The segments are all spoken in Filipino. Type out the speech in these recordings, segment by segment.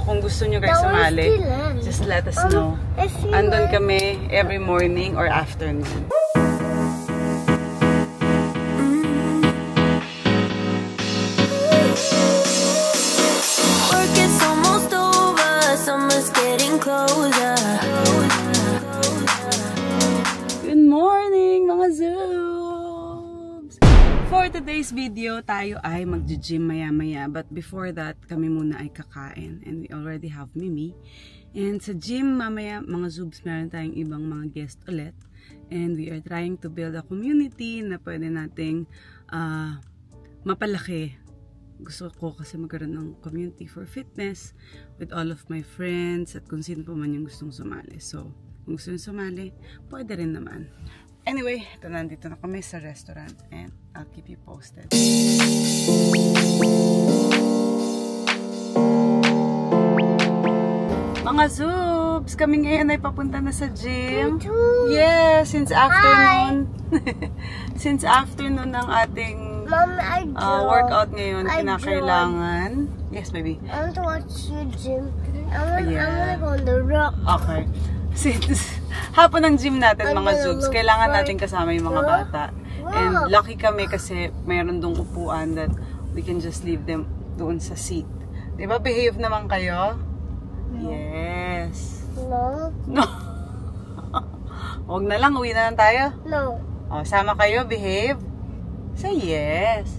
kung gusto nyo guys sumali. Just let us know. Andun kami every morning or afternoon. Good morning mga Zoobs! For today's video, tayo ay mag-gym maya-maya. But before that, kami muna ay kakain. And we already have Mimi. And sa gym mamaya, mga Zoobs, meron tayong ibang mga guest ulit. And we are trying to build a community na pwede nating mapalaki. Gusto ko kasi magkaroon ng community for fitness with all of my friends at kung sino pa man yung gustong sumali. So, kung gusto nyo sumali, pwede rin naman. Anyway, ito nandito na kami sa restaurant and I'll keep you posted. Mga Zoobs, kami ngayon ay papunta na sa gym. Yes, since afternoon. Since afternoon ng ating workout ngayon, kinakailangan. Yes, baby. I want to watch your gym. I want to go on the rock. Okay. Since hapon ng gym natin mga Zoobs, kailangan natin kasama yung mga bata. And lucky kami kasi mayroon dong upuan that we can just leave them doon sa seat. Diba? Behave naman kayo? No. Yes. No. No. Huwag na lang, uwi na lang tayo. No. O, sama kayo, behave. Say yes.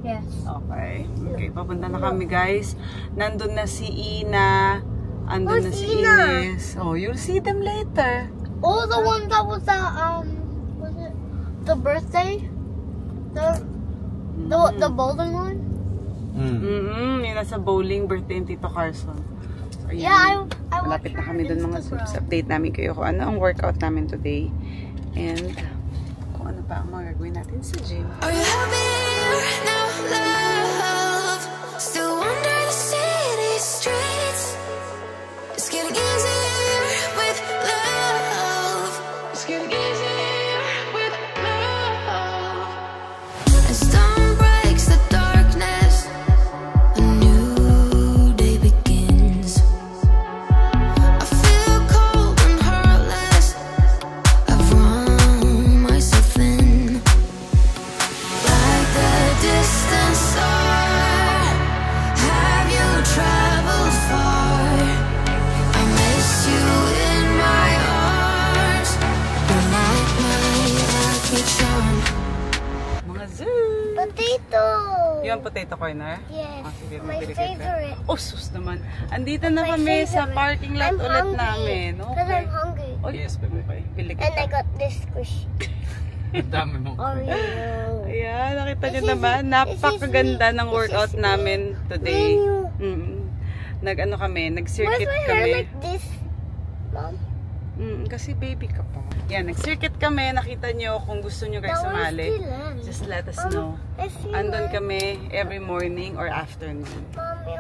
Yes. Okay. Okay, papunta na kami guys. Nandun na si Ina. Andun na si Ines. Oh, you'll see them later. Oh, the one that was was it the birthday? The bowling one? Yung nasa bowling birthday ni Tito Carson. So, yeah, I malapit na kami dun mga Zoobs. Update namin kayo kung ano ang workout namin today. And kung ano pa ang mga gagawin natin sa gym. Are you happier now, love? Still wander the city streets. It's getting easier with love. It's getting easier with love. As dawn breaks the darkness, a new day begins. I feel cold and heartless. I've run myself thin, like the distant star. Have you traveled far? I miss you in my arms. You're like my lucky charm. Mga Zoobs! Potato. Yung potato corner? Yes. Oh, sige, My mabili kita. favorite. Oh, sus naman. Andito na kami sa parking lot ulit namin. Because Okay. I'm hungry. Oh, yes, baby. Okay. Pili And I kita. got this squish. Dami mo. Oreo. Ayan, nakita nyo This is- naman. Napakaganda this is ng me. workout This is me. namin today. Menu. Nag-ano kami, Where's nag-circuit my hair kami. like this, Mom? Kasi baby ka pa. Yan, nag-circuit kami. Nakita nyo kung gusto nyo guys That one's sumali. still on. Just let us know. I see Andun one. kami every morning or afternoon. Mommy,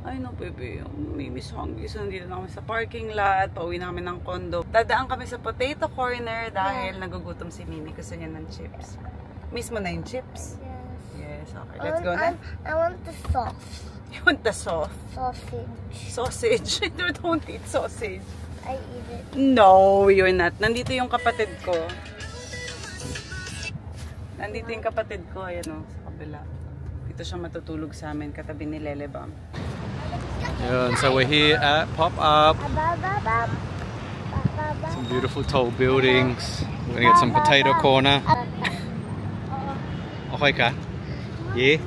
Ay no, baby. May miss hungry. So, nandito na kami sa parking lot. Pauwi na kami ng condo. Dadaan kami sa potato corner dahil nagugutom si Mimi. Gusto niya ng chips. Miss mo na yung chips? Yes. Yes, okay. Let's go na. I want the sauce. You want the sauce? Sausage. Sausage? I don't eat sausage. I eat it. No, you're not. Nandito yung kapatid ko. Nandito yung kapatid ko. Ayan o, sa kabila. Dito siya matutulog sa amin. Katabi ni Lelebam. Yeah, and so we're here at Pop-Up. Some beautiful tall buildings. We're gonna get some potato corner. Okay ka? Yeah?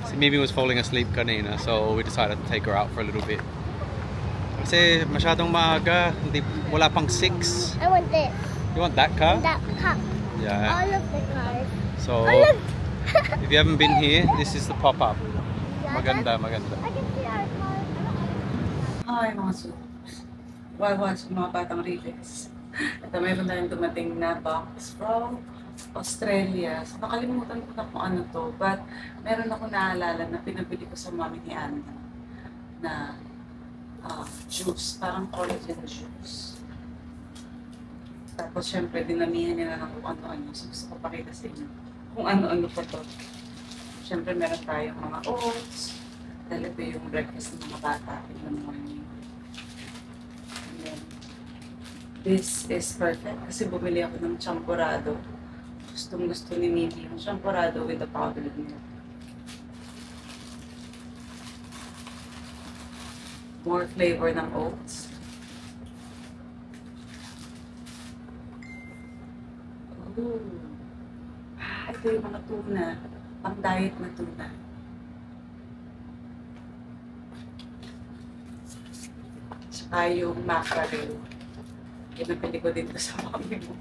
So Mimi was falling asleep kanina, so we decided to take her out for a little bit. Kasi masyadong maaga, wala pang 6. I want this. You want that car? That cup. Yeah. All of the cars. So, All of if you haven't been here, this is the Pop-Up. Maganda, maganda. I can see our car. Hi mga Zoobs. While watching mga batang relays. Ito mayroon tayong dumating na box from Australia. So nakalimutan ko na kung ano to. But meron ako naalala na pinabili ko sa mami ni Anna na juice. Parang collagen juice. Tapos syempre dinamihan nila ng kung ano-ano. So gusto ko pakita sa inyo kung ano-ano pa to. Syempre meron tayong mga oats. Dahil ito yung breakfast ng mga bata in the morning. And then, this is perfect kasi bumili ako ng champurrado. Gustong gusto ni Mimi yung champurrado with the powdered milk. More flavor ng oats. Ooh. Ito yung mga tuna. Pang diet na tuna. Tsaka yung mackerel. Pinapili ko dito sa mami mo.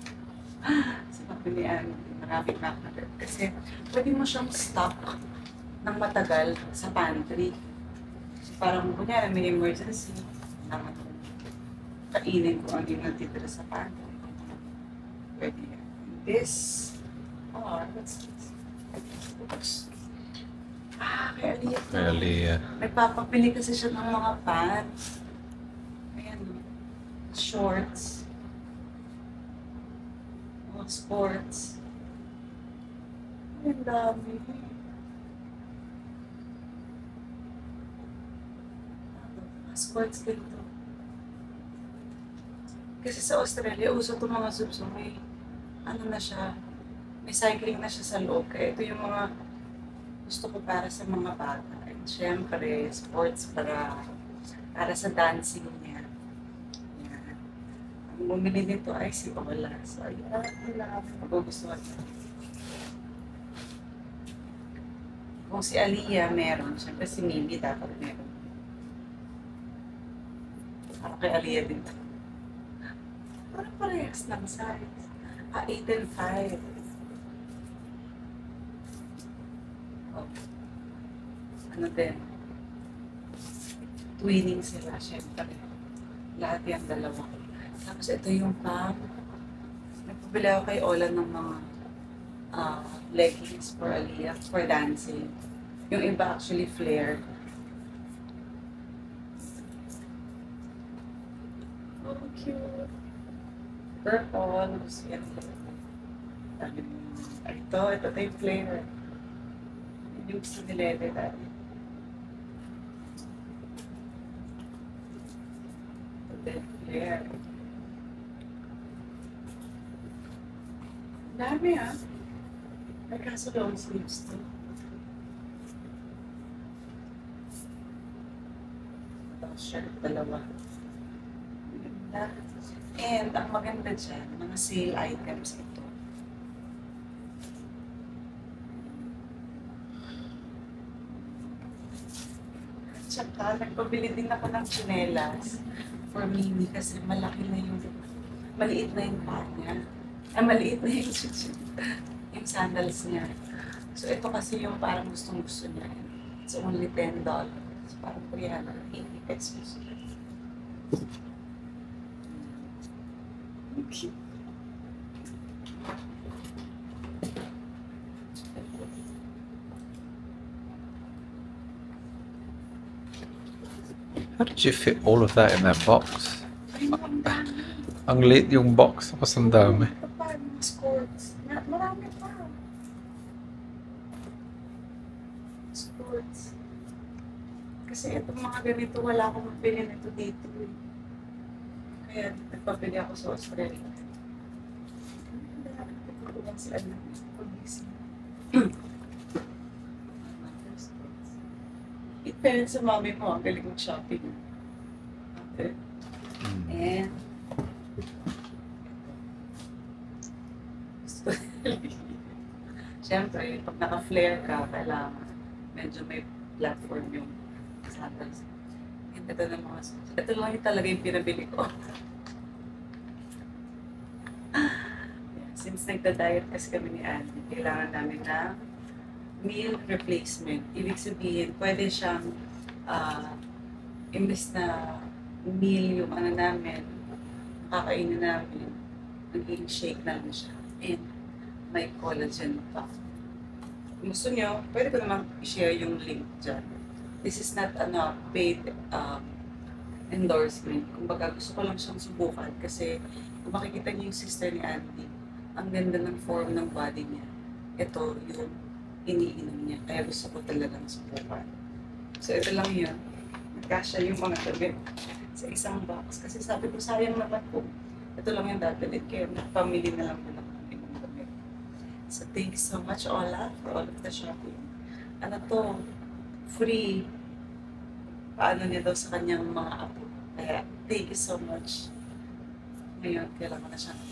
Sa mami ni Anne. Maraming mackerel. Kasi pwede mo siyang stock ng matagal sa pantry. So, parang kunyari may emergency. Naman kainin ko ang yung natitira sa pantry. Pwede yan. This. Oh, what's this? Kay Aliyah to. Kay Aliyah. Nagpapapili kasi siya ng mga pants. Ayan, shorts. Mga sports. Ay, ang dami. Mga sports dito. Kasi sa Australia, uso itong mga subso. May, ano na siya, may cycling na siya sa loob. Kaya ito yung mga gusto ko para sa mga bata. And syempre, sports para sa dancing niya. Yan. Ang bumili nito ay si Ola. So, ayan, wala ako magugustuhan niya. Kung si Aliyah meron, syempre si Mimi dapat meron. Para kay Aliyah din to. Parang parehas ng size. 8 and 5. Oh. Ano din? Twinning sila, syempre. Lahat yung dalawa. Tapos ito yung pang. Nagpabili ako kay Ola ng mga leggings for Aliyah, for dancing. Yung iba actually flare. Oh, cute. Purple. Gusto yan. Ito yung flare. Yung gusto ni Lede dati. Ito yung flare. Dami ah. May kaso long sleeves to. Ito shirt, dalawa. Ganda. And ang maganda dyan, mga sale items ito. At saka, nagpabili din ako ng tsinelas for Mimi kasi malaki na yung, maliit na yung paa niya. Maliit na yung yung sandals niya. So ito kasi yung parang gustong-gusto niya. It's only $10. So parang 380 pesos. Okay. How did you fit all of that in that box? Ay, ang dami. Ang liit yung box, tapos ang dami. Ito pa, mga sports. Marami pa. Sports. Kasi itong mga ganito, wala akong mapili nito dito eh. Kaya nagpapili ako sa Australia. Ito ko lang si Anak. Pag-gising. In fairness sa mami mo, ang galing mag-shopping. Okay. And siyempre, pag naka-flare ka, kailangan medyo may platform yung sandals. And ito na mga suits. Ito lang yung talaga yung pinabili ko. Yeah, since nagda-diet kasi kami ni Annie, kailangan namin na meal replacement. Ibig sabihin, pwede siyang imbes na meal yung ano namin, kakainin namin, naging shake namin siya. And may collagen pa. Kung gusto nyo, pwede ko naman i-share yung link dyan. This is not paid endorsement. Kumbaga, gusto ko lang siyang subukan kasi kung makikita niyo yung sister ni Andy, ang ganda ng form ng body niya. Ito yung iniinom niya. Kaya gusto ko talagang subukan. So ito lang yan. Nagkasya yung mga damit sa isang box. Kasi sabi ko, sayang naman po. Ito lang yung dadalhin kayo. Pamili na lang nila ng ibang damit. So thank you so much, Ola, for all of the shopping. Ano to? Free. Paano niya daw sa kanyang mga apo. Kaya thank you so much. Ngayon, kailangan na siya ng